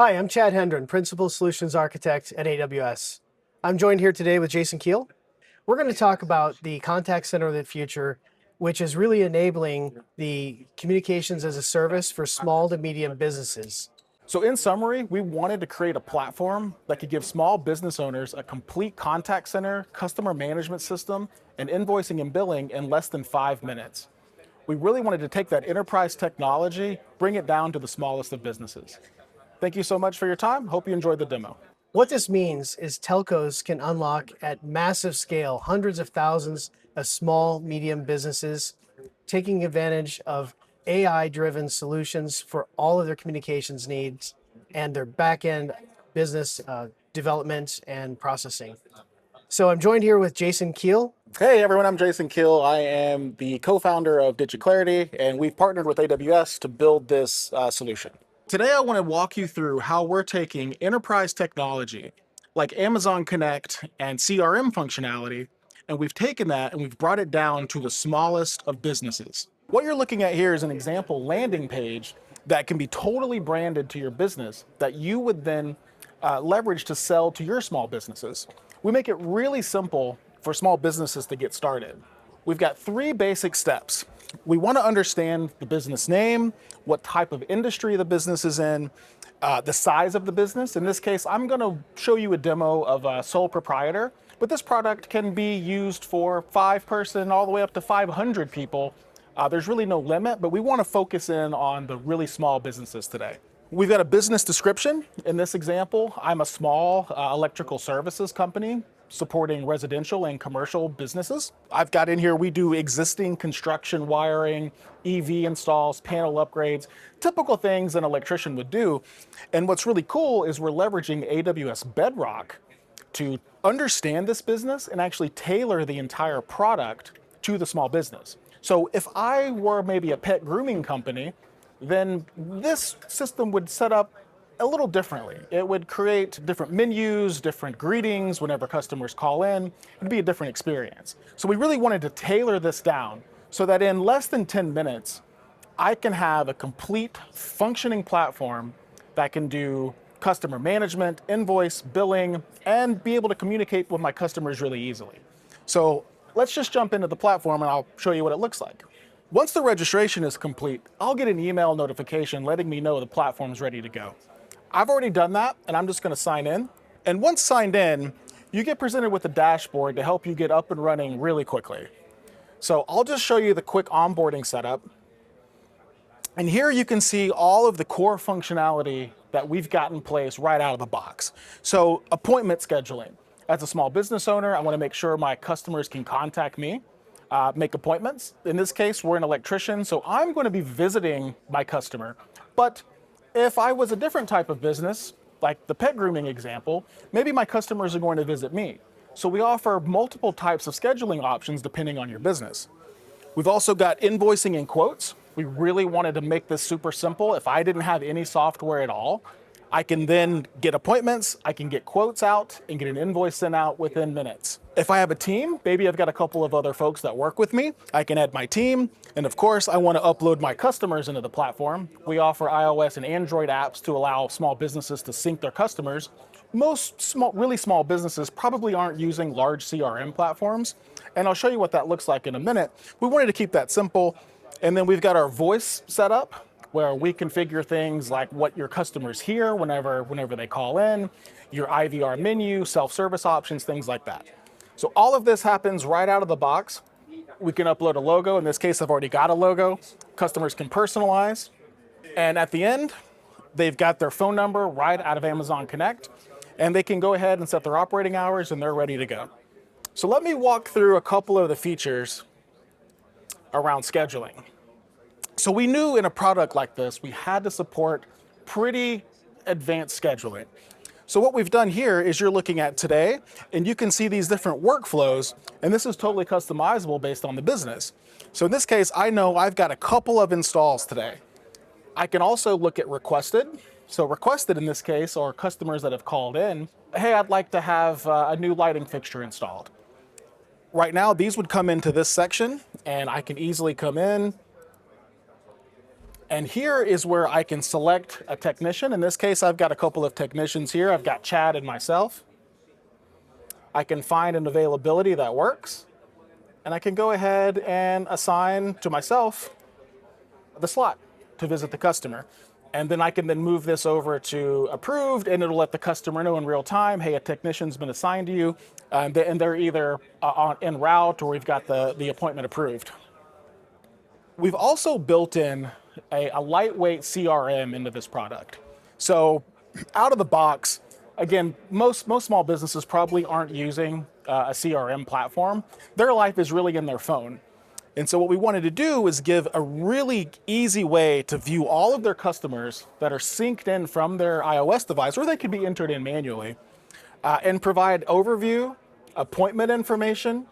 Hi, I'm Chad Hendren, Principal Solutions Architect at AWS. I'm joined here today with Jason Keel. We're going to talk about the contact center of the future, which is really enabling the communications as a service for small to medium businesses. So in summary, we wanted to create a platform that could give small business owners a complete contact center, customer management system, and invoicing and billing in less than 5 minutes. We really wanted to take that enterprise technology, bring it down to the smallest of businesses. Thank you so much for your time. Hope you enjoyed the demo. What this means is telcos can unlock at massive scale hundreds of thousands of small, medium businesses, taking advantage of AI-driven solutions for all of their communications needs and their back-end business development and processing. So I'm joined here with Jason Keel. Hey everyone, I'm Jason Keel. I am the co-founder of DigiClarity, and we've partnered with AWS to build this solution. Today I want to walk you through how we're taking enterprise technology like Amazon Connect and CRM functionality, and we've taken that and we've brought it down to the smallest of businesses. What you're looking at here is an example landing page that can be totally branded to your business that you would then leverage to sell to your small businesses. We make it really simple for small businesses to get started. We've got 3 basic steps. We want to understand the business name, what type of industry the business is in, the size of the business. In this case, I'm going to show you a demo of a sole proprietor, but this product can be used for 5-person all the way up to 500 people. There's really no limit, but we want to focus in on the really small businesses today. We've got a business description. In this example, I'm a small electrical services company supporting residential and commercial businesses. I've got in here, we do existing construction wiring, EV installs, panel upgrades, typical things an electrician would do. And what's really cool is we're leveraging AWS Bedrock to understand this business and actually tailor the entire product to the small business. So if I were maybe a pet grooming company, then this system would set up a little differently. It would create different menus, different greetings whenever customers call in. It'd be a different experience. So we really wanted to tailor this down so that in less than 10 minutes, I can have a complete functioning platform that can do customer management, invoice, billing, and be able to communicate with my customers really easily. So let's just jump into the platform and I'll show you what it looks like. Once the registration is complete, I'll get an email notification letting me know the platform's ready to go. I've already done that, and I'm just going to sign in. And once signed in, you get presented with a dashboard to help you get up and running really quickly. So I'll just show you the quick onboarding setup. And here you can see all of the core functionality that we've got in place right out of the box. So appointment scheduling. As a small business owner, I want to make sure my customers can contact me, make appointments. In this case, we're an electrician, so I'm going to be visiting my customer. But if I was a different type of business, like the pet grooming example, maybe my customers are going to visit me. So we offer multiple types of scheduling options depending on your business. We've also got invoicing and quotes. We really wanted to make this super simple. If I didn't have any software at all, I can then get appointments, I can get quotes out, and get an invoice sent out within minutes. If I have a team, maybe I've got a couple of other folks that work with me, I can add my team. And of course, I want to upload my customers into the platform. We offer iOS and Android apps to allow small businesses to sync their customers. Most really small businesses probably aren't using large CRM platforms, and I'll show you what that looks like in a minute. We wanted to keep that simple. And then we've got our voice set up, where we configure things like what your customers hear whenever they call in, your IVR menu, self-service options, things like that. So all of this happens right out of the box. We can upload a logo. In this case, I've already got a logo. Customers can personalize. And at the end, they've got their phone number right out of Amazon Connect, and they can go ahead and set their operating hours and they're ready to go. So let me walk through a couple of the features around scheduling. So we knew in a product like this, we had to support pretty advanced scheduling. So what we've done here is you're looking at today, and you can see these different workflows, and this is totally customizable based on the business. So in this case, I know I've got a couple of installs today. I can also look at requested. So requested in this case are customers that have called in, hey, I'd like to have a new lighting fixture installed. Right now, these would come into this section, and I can easily come in, And here is where I can select a technician. In this case, I've got a couple of technicians here. I've got Chad and myself. I can find an availability that works, and I can go ahead and assign to myself the slot to visit the customer. And then I can then move this over to approved, and it'll let the customer know in real time, hey, a technician's been assigned to you, and they're either en route or we've got the appointment approved. We've also built in a lightweight CRM into this product. So out of the box, again, most small businesses probably aren't using a CRM platform. Their life is really in their phone. And so what we wanted to do is give a really easy way to view all of their customers that are synced in from their iOS device, or they could be entered in manually, and provide overview, appointment information,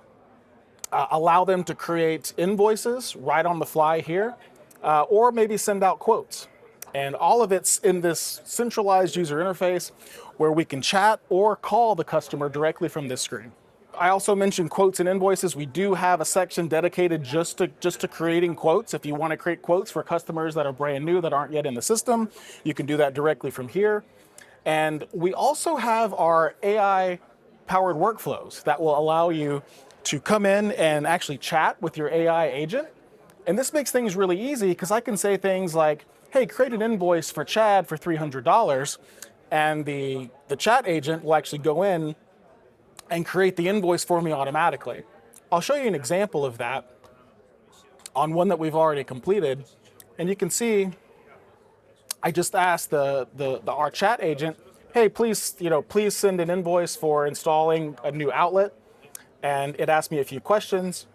allow them to create invoices right on the fly here, or maybe send out quotes. And all of it's in this centralized user interface where we can chat or call the customer directly from this screen. I also mentioned quotes and invoices. We do have a section dedicated just to creating quotes. If you want to create quotes for customers that are brand new, that aren't yet in the system, you can do that directly from here. And we also have our AI-powered workflows that will allow you to come in and actually chat with your AI agent. And this makes things really easy because I can say things like, hey, create an invoice for Chad for $300. And the chat agent will actually go in and create the invoice for me automatically. I'll show you an example of that on one that we've already completed. And you can see, I just asked our chat agent, hey, please send an invoice for installing a new outlet. And it asked me a few questions.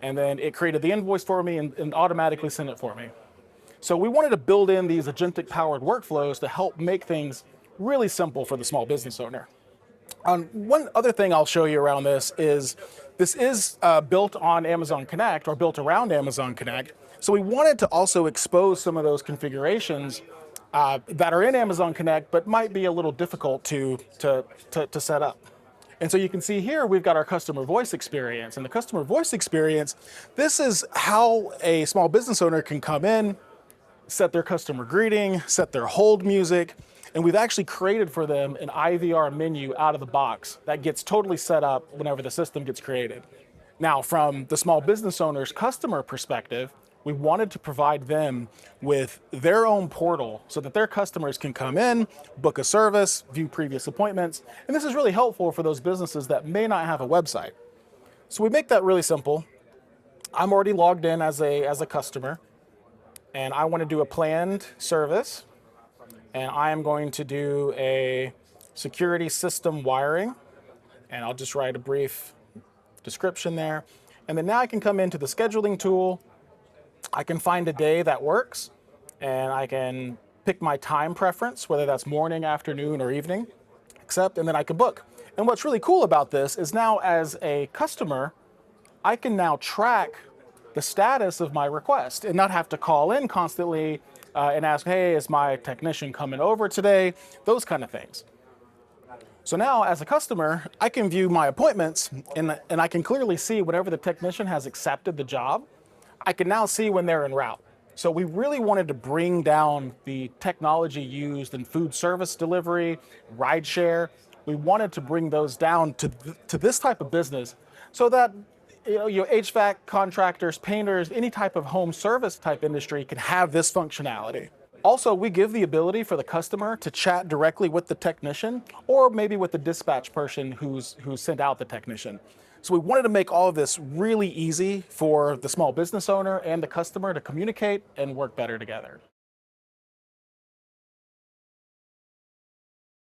And then it created the invoice for me and automatically sent it for me. So we wanted to build in these agentic powered workflows to help make things really simple for the small business owner. One other thing I'll show you around this is built on Amazon Connect, or built around Amazon Connect. So we wanted to also expose some of those configurations that are in Amazon Connect, but might be a little difficult to set up. And so you can see here, we've got our customer voice experience. And the customer voice experience, this is how a small business owner can come in, set their customer greeting, set their hold music, and we've actually created for them an IVR menu out of the box that gets totally set up whenever the system gets created. Now, from the small business owner's customer perspective, we wanted to provide them with their own portal so that their customers can come in, book a service, view previous appointments, and this is really helpful for those businesses that may not have a website. So we make that really simple. I'm already logged in as a customer, and I want to do a planned service, and I am going to do a security system wiring, and I'll just write a brief description there. And then now I can come into the scheduling tool. I can find a day that works, and I can pick my time preference, whether that's morning, afternoon, or evening, accept, and then I can book. And what's really cool about this is now as a customer, I can now track the status of my request and not have to call in constantly and ask, hey, is my technician coming over today? Those kind of things. So now as a customer, I can view my appointments and I can clearly see whenever the technician has accepted the job. I can now see when they're en route. So we really wanted to bring down the technology used in food service delivery, rideshare. We wanted to bring those down to this type of business so that your HVAC contractors, painters, any type of home service type industry can have this functionality. Also, we give the ability for the customer to chat directly with the technician or maybe with the dispatch person who's sent out the technician. So we wanted to make all of this really easy for the small business owner and the customer to communicate and work better together.